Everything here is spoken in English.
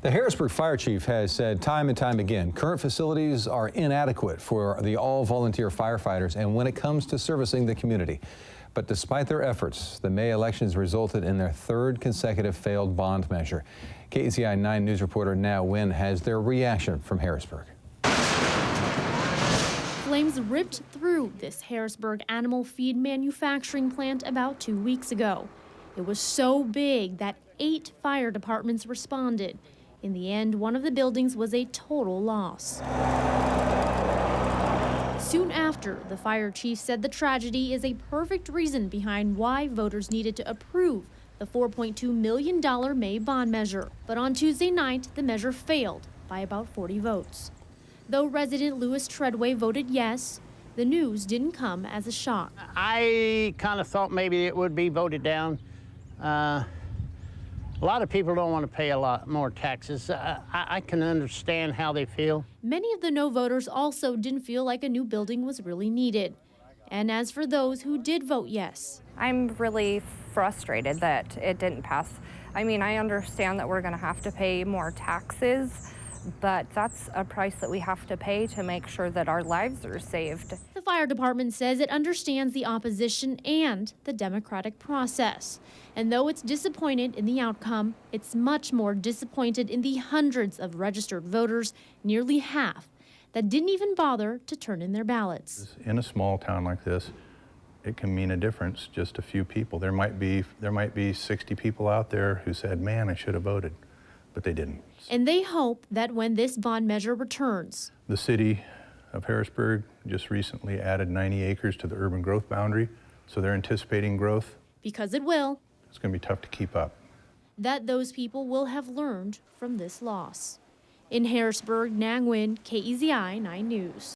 The Harrisburg fire chief has said time and time again, current facilities are inadequate for the all-volunteer firefighters and when it comes to servicing the community. But despite their efforts, the May elections resulted in their third consecutive failed bond measure. KEZI 9 News reporter Na Nguyen has their reaction from Harrisburg. Flames ripped through this Harrisburg animal feed manufacturing plant about 2 weeks ago. It was so big that 8 fire departments responded. In the end, one of the buildings was a total loss. Soon after, the fire chief said the tragedy is a perfect reason behind why voters needed to approve the $4.2 million May bond measure. But on Tuesday night, the measure failed by about 40 votes. Though resident Lewis Treadway voted yes, the news didn't come as a shock. I kind of thought maybe it would be voted down. A lot of people don't want to pay a lot more taxes. I can understand how they feel. Many of the no voters also didn't feel like a new building was really needed. And as for those who did vote yes, I'm really frustrated that it didn't pass. I mean, I understand that we're going to have to pay more taxes, but that's a price that we have to pay to make sure that our lives are saved. The fire department says it understands the opposition and the democratic process. And though it's disappointed in the outcome, it's much more disappointed in the hundreds of registered voters, nearly half, that didn't even bother to turn in their ballots. In a small town like this, it can mean a difference, just a few people. There might be 60 people out there who said, man, I should have voted, but they didn't. And they hope that when this bond measure returns, the city of Harrisburg just recently added 90 acres to the urban growth boundary, so they're anticipating growth. Because it will. It's going to be tough to keep up. That those people will have learned from this loss. In Harrisburg, Na Nguyen, KEZI 9 News.